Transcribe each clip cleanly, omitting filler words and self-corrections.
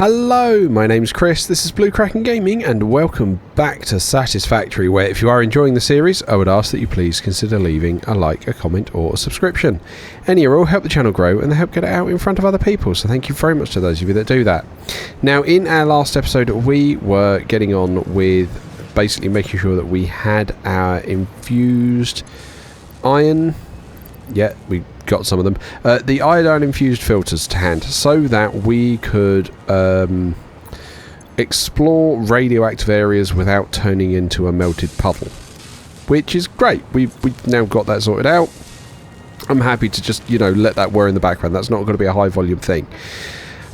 Hello, my name's Chris, this is Blue Kraken Gaming, and welcome back to Satisfactory, where if you are enjoying the series, I would ask that you please consider leaving a like, a comment or a subscription. Any or all help the channel grow and they help get it out in front of other people, so thank you very much to those of you that do that. Now, in our last episode, we were getting on with basically making sure that we had our infused iron. Yeah, we got some of them. The iodine infused filters to hand so that we could explore radioactive areas without turning into a melted puddle, which is great. We've now got that sorted out. I'm happy to just, you know, let that whir in the background. That's not going to be a high volume thing.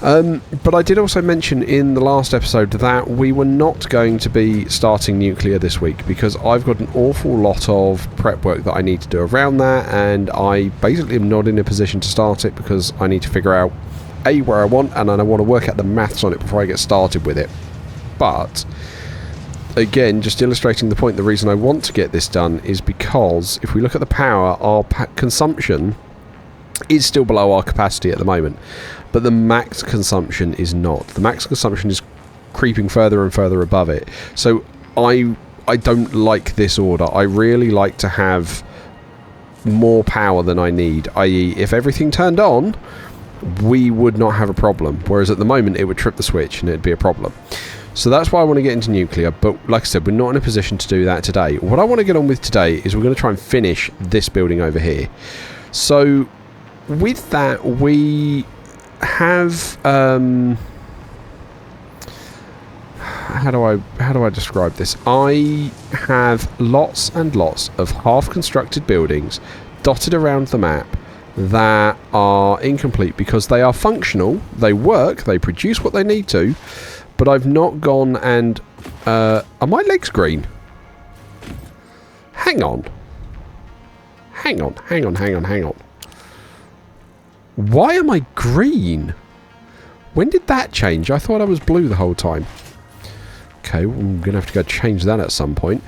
But I did also mention in the last episode that we were not going to be starting nuclear this week because I've got an awful lot of prep work that I need to do around that, and I basically am not in a position to start it because I need to figure out A, where I want, and then I want to work out the maths on it before I get started with it. But again, just illustrating the point, the reason I want to get this done is because if we look at the power, our consumption is still below our capacity at the moment, but the max consumption is not. The max consumption is creeping further and further above it. So I don't like this order. I really like to have more power than I need, i.e. if everything turned on, we would not have a problem, whereas at the moment it would trip the switch and it'd be a problem. So that's why I want to get into nuclear, but like I said, we're not in a position to do that today. What I want to get on with today is we're going to try and finish this building over here. So with that, we have how do I describe this? I have lots and lots of half-constructed buildings dotted around the map that are incomplete because they are functional, they work, they produce what they need to, but I've not gone and are my legs green? Hang on. Why am I green? When did that change? I thought I was blue the whole time. Okay, well, I'm going to have to go change that at some point.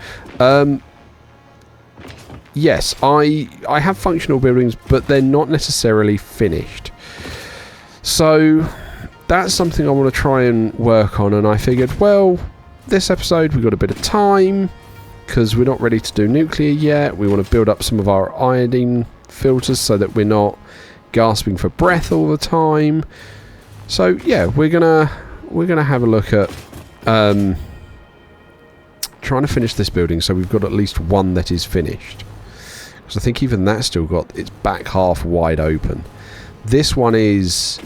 Yes, I have functional buildings, but they're not necessarily finished. So that's something I want to try and work on, and I figured, well, this episode we've got a bit of time because we're not ready to do nuclear yet. We want to build up some of our iodine filters so that we're not gasping for breath all the time. So yeah, we're gonna have a look at trying to finish this building so we've got at least one that is finished, because I think even that's still got its back half wide open. This one is,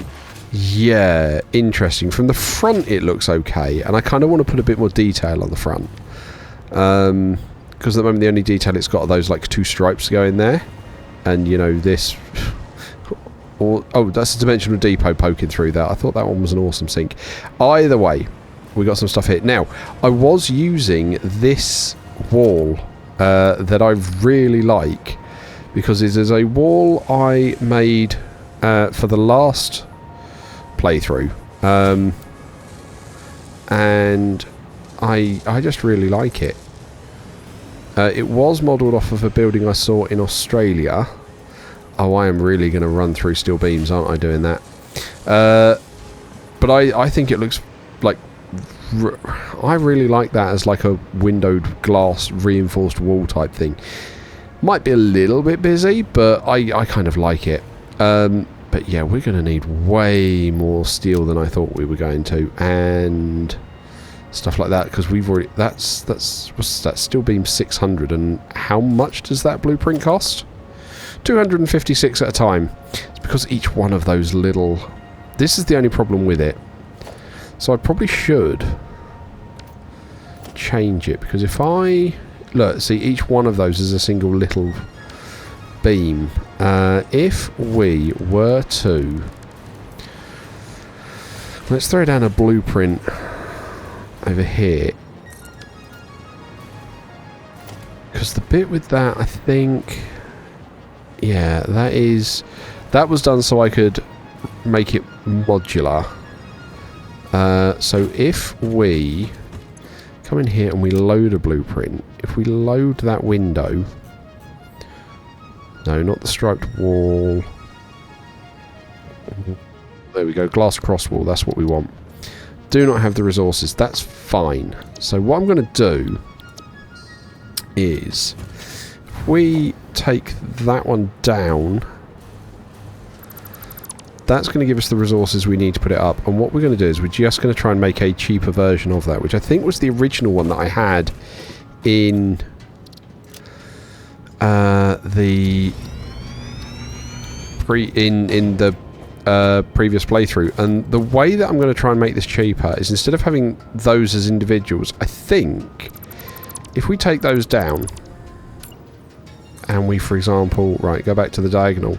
yeah, interesting. From the front it looks okay, and I kind of want to put a bit more detail on the front, because at the moment the only detail it's got are those like two stripes going there, and you know this. Oh, that's a dimensional depot poking through that. I thought that one was an awesome sink. Either way, we got some stuff here. Now, I was using this wall that I really like because it is a wall I made for the last playthrough. And I just really like it. It was modelled off of a building I saw in Australia. Oh, I am really going to run through steel beams, aren't I, doing that? But I think it looks like... I really like that as like a windowed glass reinforced wall type thing. Might be a little bit busy, but I kind of like it. But yeah, we're going to need way more steel than I thought we were going to. And stuff like that, because we've already... That's what's that? Steel beam 600. And how much does that blueprint cost? 256 at a time. It's because each one of those little... This is the only problem with it. So I probably should change it, because if I... Look, see, each one of those is a single little beam. If we were to... Let's throw down a blueprint over here. Because the bit with that, I think... Yeah, that was done so I could make it modular. So if we come in here and we load a blueprint, if we load that window, no, not the striped wall. There we go, glass cross wall, that's what we want. do not have the resources. That's fine. So what I'm going to do is, if we take that one down, that's going to give us the resources we need to put it up. And what we're going to do is we're just going to try and make a cheaper version of that, which I think was the original one that I had in the previous playthrough. And the way that I'm going to try and make this cheaper is, instead of having those as individuals, I think if we take those down and we, for example, right, go back to the diagonal.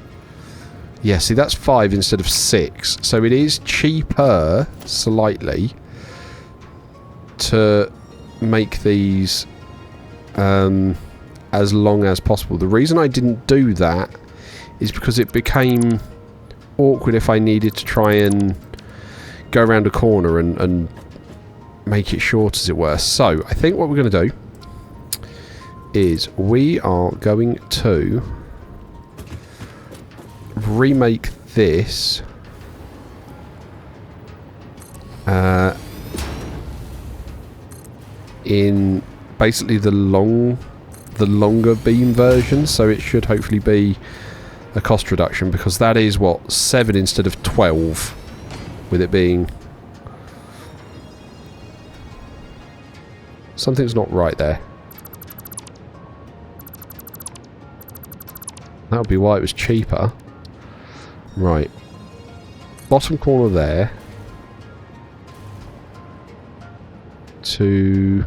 Yeah, see, that's 5 instead of 6. So it is cheaper slightly to make these as long as possible. The reason I didn't do that is because it became awkward if I needed to try and go around a corner and make it short, as it were. So I think what we're going to do is we are going to remake this in basically the longer beam version, so it should hopefully be a cost reduction, because that is what, 7 instead of 12, with it being... Something's not right there. That would be why it was cheaper. Right. Bottom corner there. To...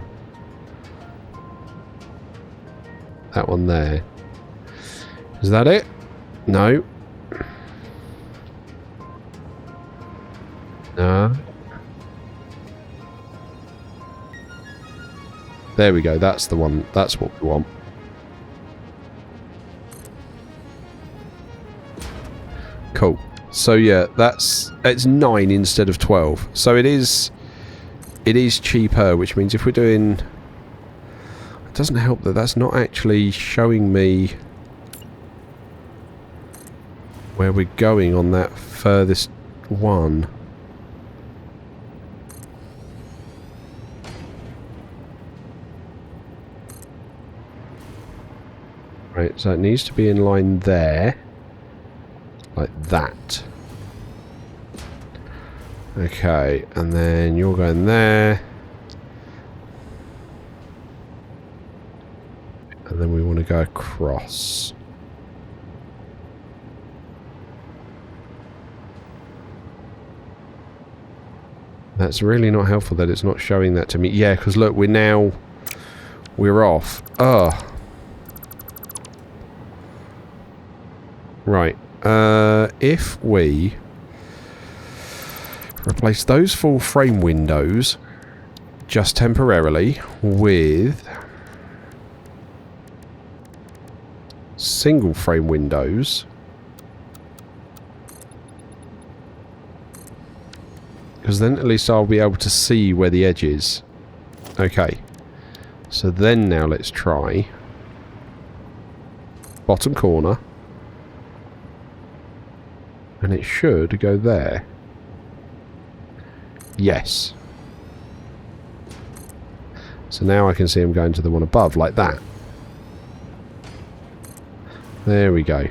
that one there. Is that it? No. No. There we go. That's the one. That's what we want. Cool. So yeah, it's 9 instead of 12. So it is cheaper, which means if we're doing... It doesn't help that that's not actually showing me where we're going on that furthest one. Right, so it needs to be in line there. Like that. Okay, and then you're going there. And then we want to go across. That's really not helpful that it's not showing that to me. Yeah, because look, we're off. Ugh. Right. If we replace those full frame windows just temporarily with single frame windows, because then at least I'll be able to see where the edge is. Okay. So then now let's try bottom corner. And it should go there. Yes. So now I can see him going to the one above, like that. There we go.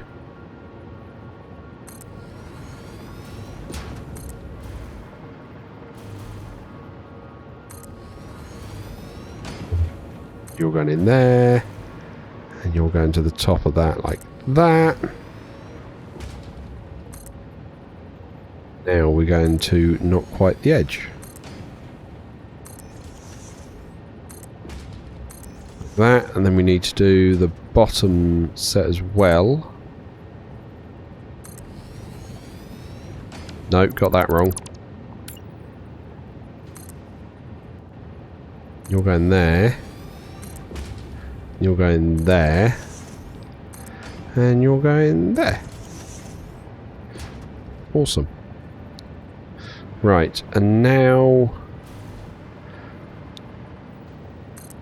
You're going in there. And you're going to the top of that, like that. Now we're going to not quite the edge. That, and then we need to do the bottom set as well. Nope, got that wrong. You're going there. You're going there. And you're going there. Awesome. Right, and now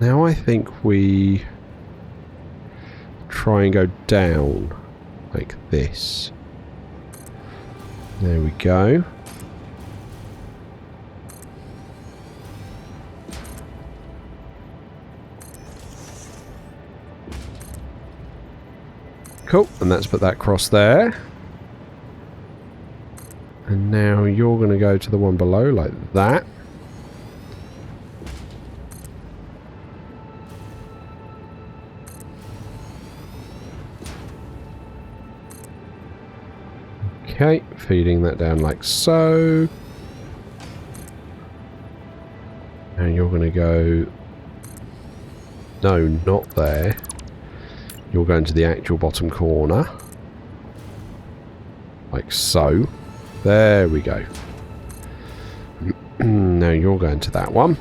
I think we try and go down like this. There we go. Cool, and let's put that across there. And now you're going to go to the one below like that. Okay, feeding that down like so. And you're going to go... No, not there. You're going to the actual bottom corner. Like so. There we go. Now you're going to that one.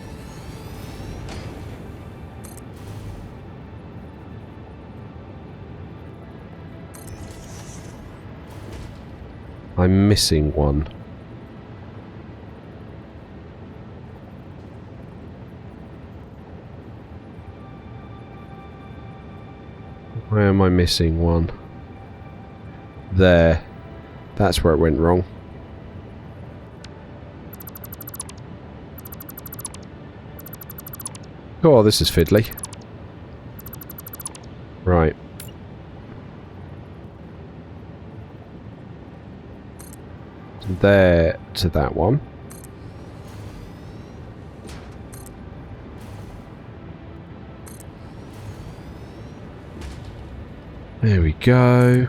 I'm missing one. Where am I missing one? There. That's where it went wrong. Oh, this is fiddly. Right. There to that one. There we go.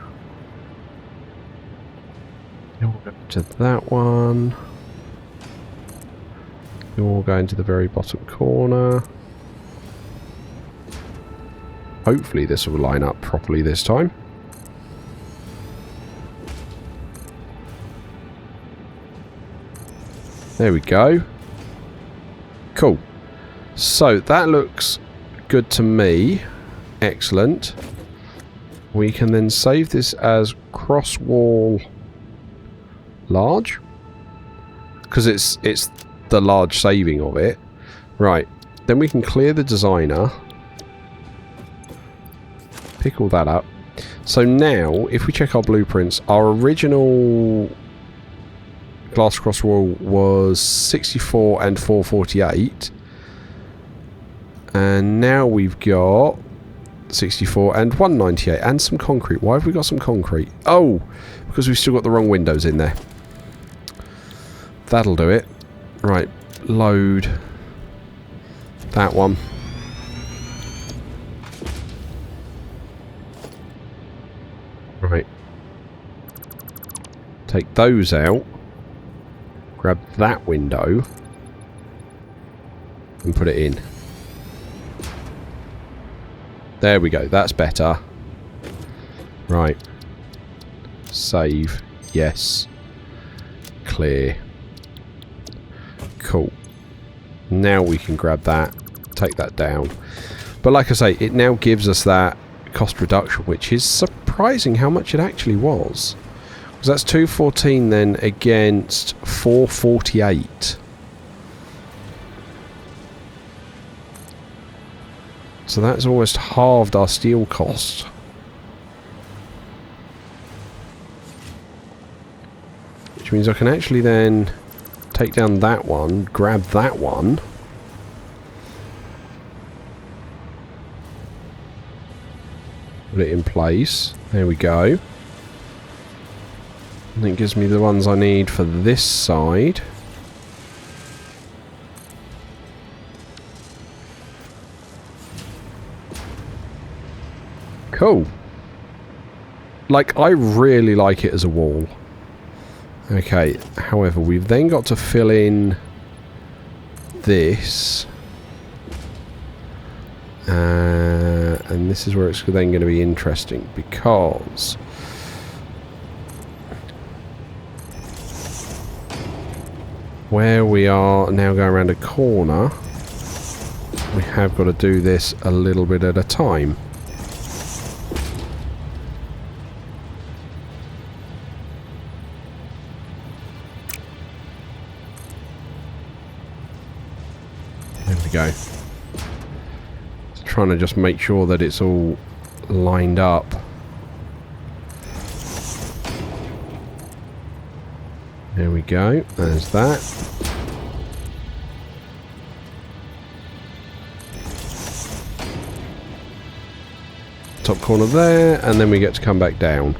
You're going to that one. You're going to the very bottom corner. Hopefully this will line up properly this time. There we go. Cool. So that looks good to me. Excellent. We can then save this as cross wall large. Because it's the large saving of it. Right. Then we can clear the designer. Pick all that up. So now, if we check our blueprints, our original glass cross wall was 64 and 448. And now we've got 64 and 198 and some concrete. Why have we got some concrete? Oh, because we've still got the wrong windows in there. That'll do it. Right, load that one. Right. Take those out. Grab that window. And put it in. There we go. That's better. Right. Save. Yes. Clear. Cool. Now we can grab that. Take that down. But like I say, it now gives us that cost reduction, which is surprising how much it actually was. Because that's 214 then against 448. So that's almost halved our steel cost. Which means I can actually then take down that one, grab that one. Put it in place. There we go. And it gives me the ones I need for this side. Cool. Like, I really like it as a wall. Okay, however, we've then got to fill in this. And this is where it's then going to be interesting, because where we are now going around a corner, we have got to do this a little bit at a time. There we go. Trying to just make sure that it's all lined up. There we go. There's that. top corner there, and then we get to come back down.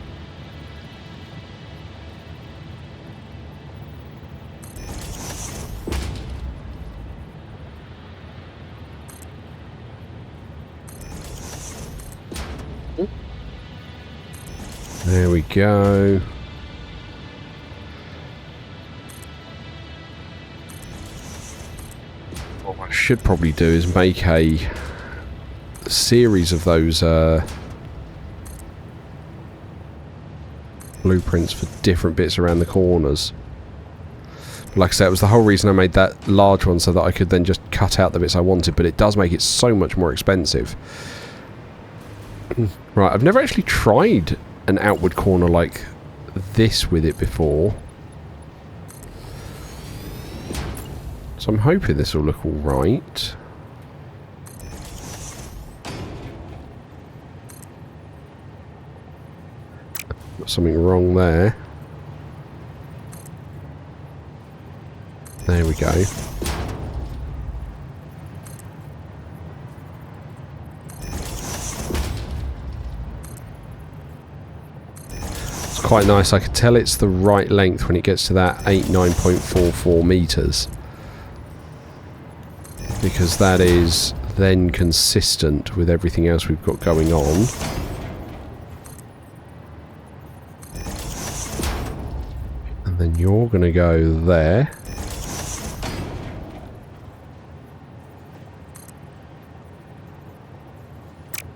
There we go. What I should probably do is make a series of those blueprints for different bits around the corners. Like I said, it was the whole reason I made that large one, so that I could then just cut out the bits I wanted, but it does make it so much more expensive. Right, I've never actually tried an outward corner like this with it before, so I'm hoping this will look alright. Got something wrong there. There we go. Quite nice. I can tell it's the right length when it gets to that 89.44 meters, because that is then consistent with everything else we've got going on. And then you're going to go there.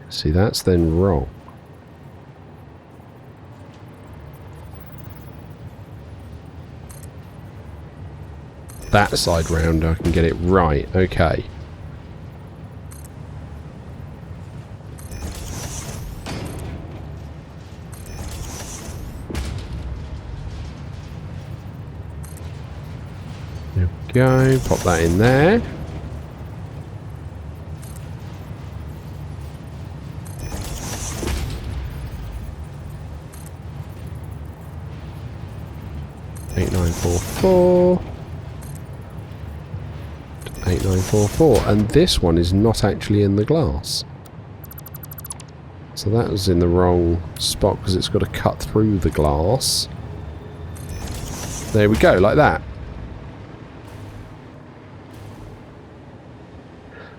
See, that's then wrong. That side round, I can get it right. Okay. There we go. Pop that in there. Eight, 9, 4, 4. 8944, and this one is not actually in the glass, so that was in the wrong spot because it's got to cut through the glass. There we go, like that.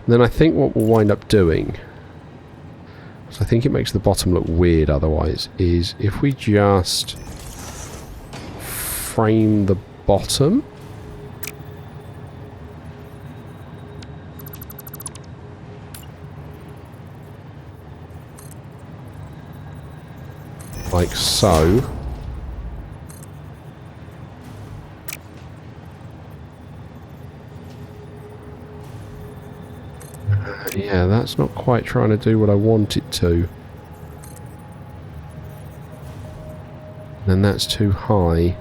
And then I think what we'll wind up doing, so I think it makes the bottom look weird otherwise, is if we just frame the bottom. Like so. Yeah, that's not quite trying to do what I want it to. Then that's too high.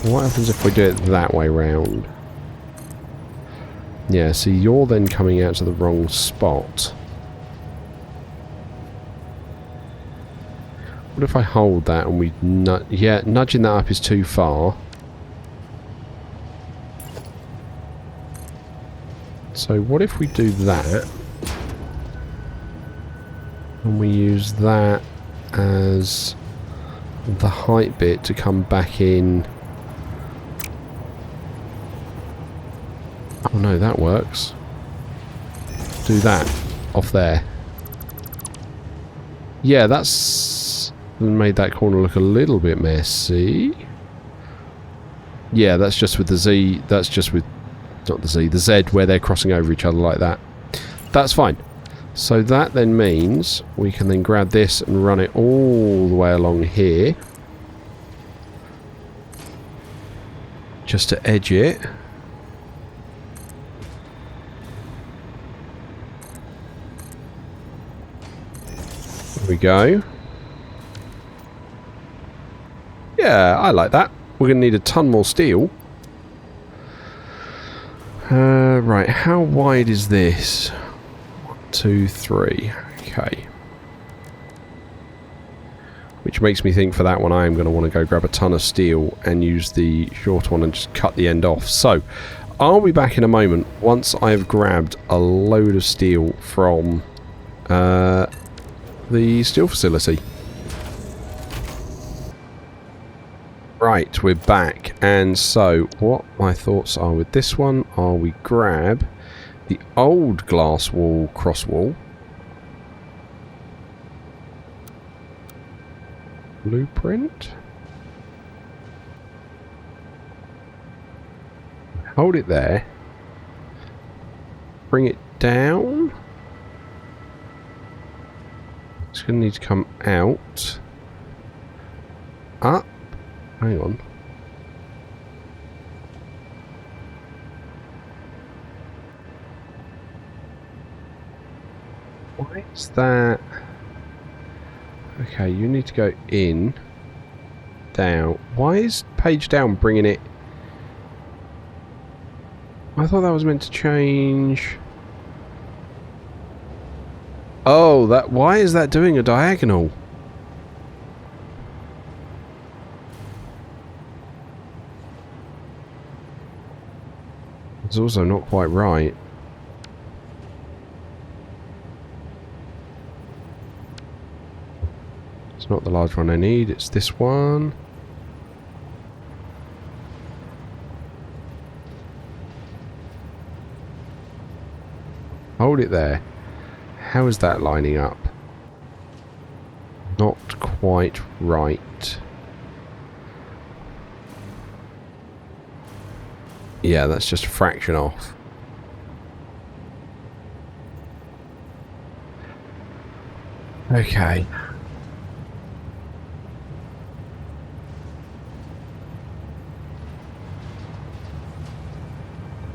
What happens if we do it that way round? Yeah, see, you're then coming out to the wrong spot. What if I hold that and we yeah, nudging that up is too far. So what if we do that and we use that as the height bit to come back in. Oh no, that works. Do that off there. Yeah, that's made that corner look a little bit messy. Yeah, that's just with the Z. That's just with, not the Z, the Z, where they're crossing over each other like that. That's fine. So that then means we can then grab this and run it all the way along here, just to edge it. There we go. Yeah, I like that. We're going to need a ton more steel. Right, how wide is this? 1, 2, 3. Okay. Which makes me think for that one I am going to want to go grab a ton of steel and use the short one and just cut the end off. So, I'll be back in a moment once I've grabbed a load of steel from the steel facility. Right, we're back, and so what my thoughts are with this one are we grab the old glass wall cross wall, blueprint, hold it there, bring it down, it's going to need to come out, up. Hang on. Why is that? Okay, you need to go in, down. Why is page down bringing it? I thought that was meant to change. Oh, that. Why is that doing a diagonal? It's also not quite right. It's not the large one I need, it's this one. Hold it there. How is that lining up? Not quite right. Yeah, that's just a fraction off. Okay.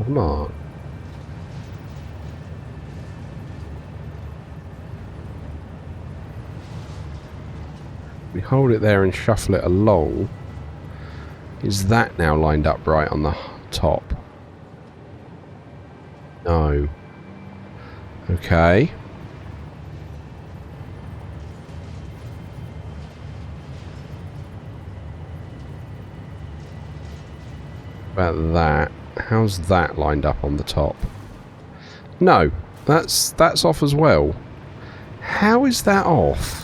Come on. We hold it there and shuffle it along. Is that now lined up right on the top? No. Okay. About that. How's that lined up on the top? No. That's off as well. How is that off?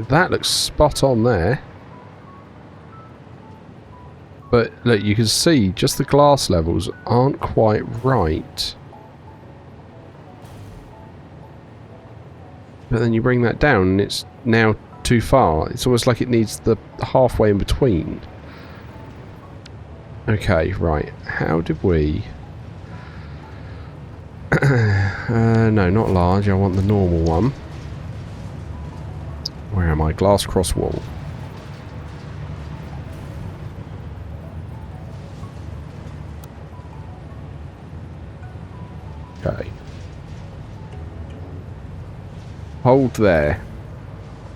That looks spot on there. But look, you can see just the glass levels aren't quite right. But then you bring that down and it's now too far. It's almost like it needs the halfway in between. Okay, right. How did we... no, not large. I want the normal one. Where am I? Glass cross wall. Okay. Hold there.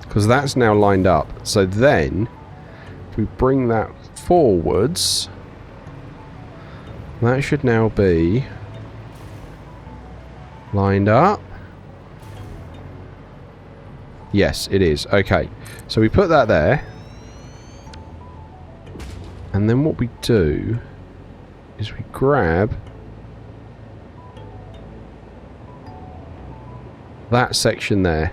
Because that's now lined up. So then, if we bring that forwards, that should now be lined up. Yes, it is. Okay. So we put that there. And then what we do is we grab that section there.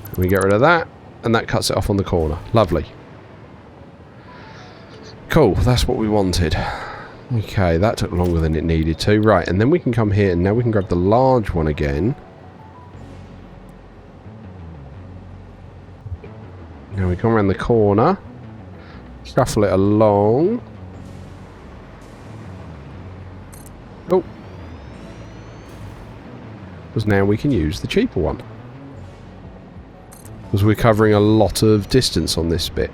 And we get rid of that, and that cuts it off on the corner. Lovely. Cool, that's what we wanted. Okay, that took longer than it needed to. Right, and then we can come here, and now we can grab the large one again. Now we come around the corner, shuffle it along. Oh. Because now we can use the cheaper one. Because we're covering a lot of distance on this bit.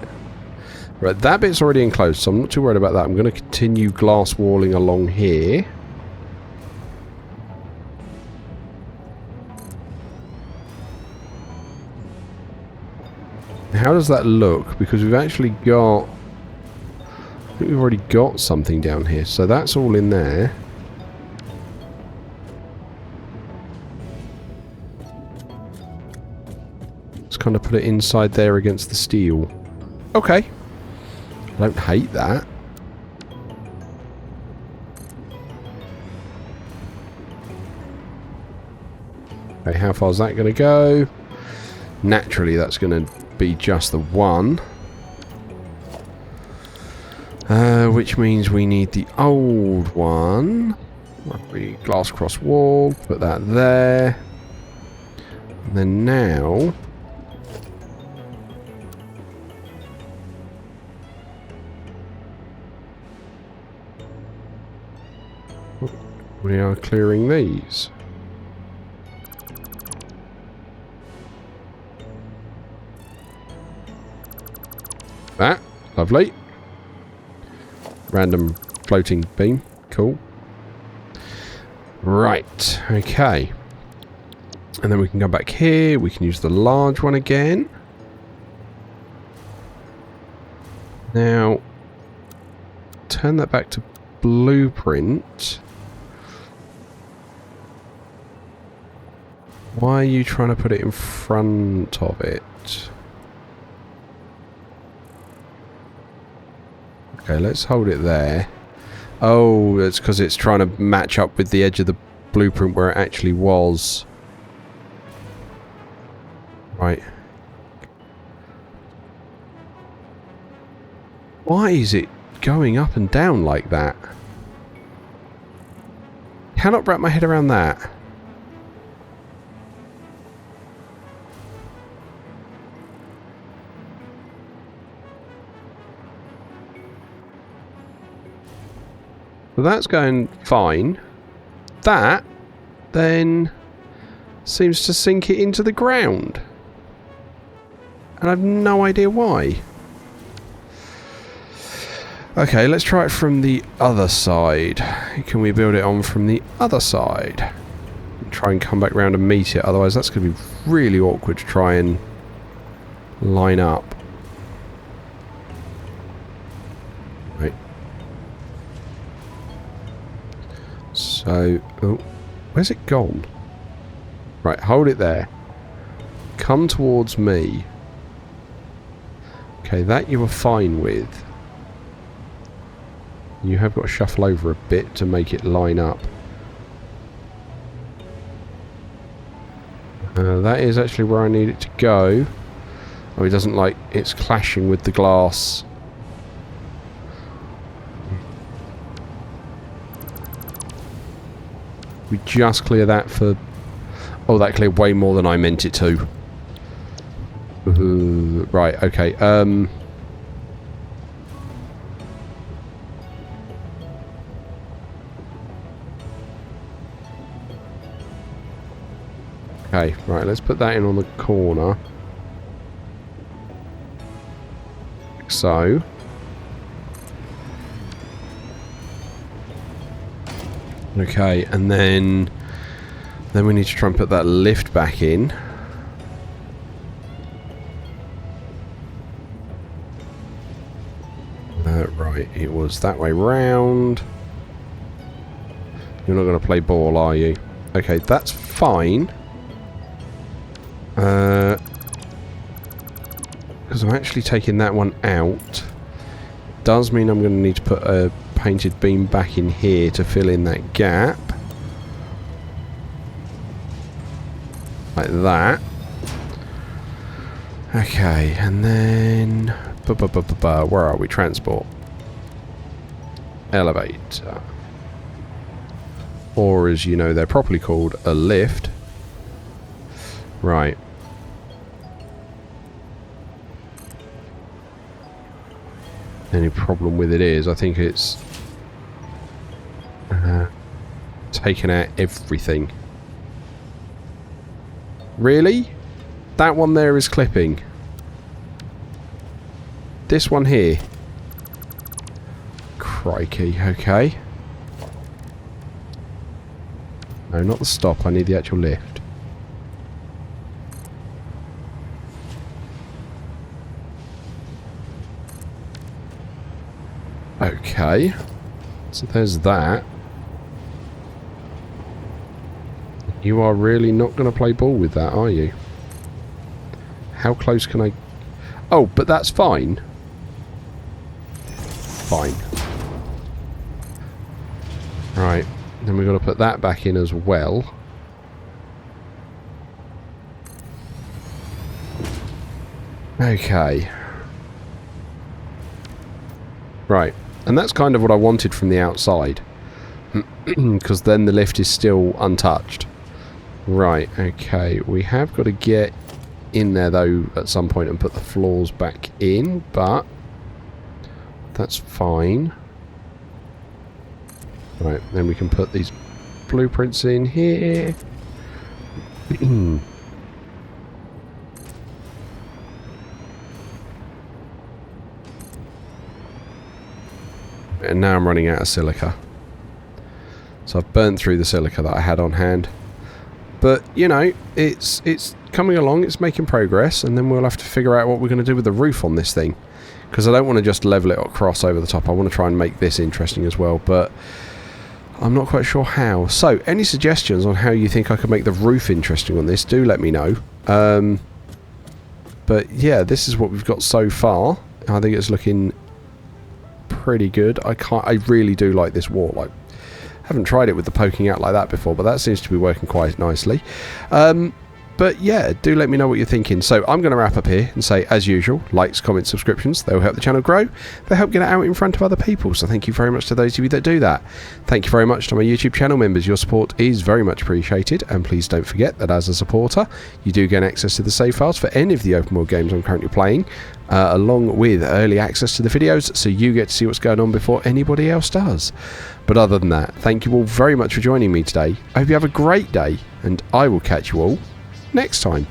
Right, that bit's already enclosed, so I'm not too worried about that. I'm going to continue glass walling along here. How does that look? Because we've actually got... I think we've already got something down here. So that's all in there. Let's kind of put it inside there against the steel. Okay. I don't hate that. Okay, how far is that going to go? Naturally, that's going to be just the one. Which means we need the old one. Glass cross wall. Put that there. And then now... we are clearing these. That. Lovely. Random floating beam. Cool. Right. Okay. And then we can go back here. We can use the large one again. Now, turn that back to blueprint. Why are you trying to put it in front of it? Okay, let's hold it there. Oh, it's because it's trying to match up with the edge of the blueprint where it actually was. Right. Why is it going up and down like that? Cannot wrap my head around that. So that's going fine. That then seems to sink it into the ground. And I've no idea why. Okay, let's try it from the other side. Can we build it on from the other side? Try and come back round and meet it. Otherwise that's going to be really awkward to try and line up. Right. So, oh, where's it gone? Right, hold it there. Come towards me. Okay, that you were fine with. You have got to shuffle over a bit to make it line up. That is actually where I need it to go. Oh, it doesn't like it's clashing with the glass. We just clear that for... oh, that cleared way more than I meant it to. Right, okay. Okay, right, let's put that in on the corner. Like so. Okay, and then we need to try and put that lift back in. Right, it was that way round. You're not going to play ball, are you? Okay, that's fine. Because I'm actually taking that one out. Does mean I'm going to need to put a painted beam back in here to fill in that gap. Like that. Okay, and then... where are we? Transport. Elevator. Or as you know they're properly called, a lift. Right. Any problem with it is, I think it's taken out everything. Really? That one there is clipping. This one here. Crikey, okay. No, not the stop, I need the actual lift. Okay. So there's that. You are really not going to play ball with that, are you? How close can I... Oh, but that's fine. Fine. Right. Then we've got to put that back in as well. Okay. Right. And that's kind of what I wanted from the outside. Because then the lift is still untouched. Right, okay. We have got to get in there, though, at some point and put the floors back in, but that's fine. Right, then we can put these blueprints in here. And now I'm running out of silica. So I've burnt through the silica that I had on hand. But, you know, it's coming along, it's making progress, and then we'll have to figure out what we're going to do with the roof on this thing. Because I don't want to just level it across over the top. I want to try and make this interesting as well, but I'm not quite sure how. So, any suggestions on how you think I could make the roof interesting on this, do let me know. But, yeah, this is what we've got so far. I think it's looking pretty good. I really do like this wall. Like, haven't tried it with the poking out like that before, but that seems to be working quite nicely. But yeah, do let me know what you're thinking. So I'm going to wrap up here and say, as usual, likes, comments, subscriptions, they'll help the channel grow. They'll help get it out in front of other people. So thank you very much to those of you that do that. Thank you very much to my YouTube channel members. Your support is very much appreciated. And please don't forget that as a supporter, you do gain access to the save files for any of the open world games I'm currently playing, along with early access to the videos, so you get to see what's going on before anybody else does. But other than that, thank you all very much for joining me today. I hope you have a great day, and I will catch you all next time.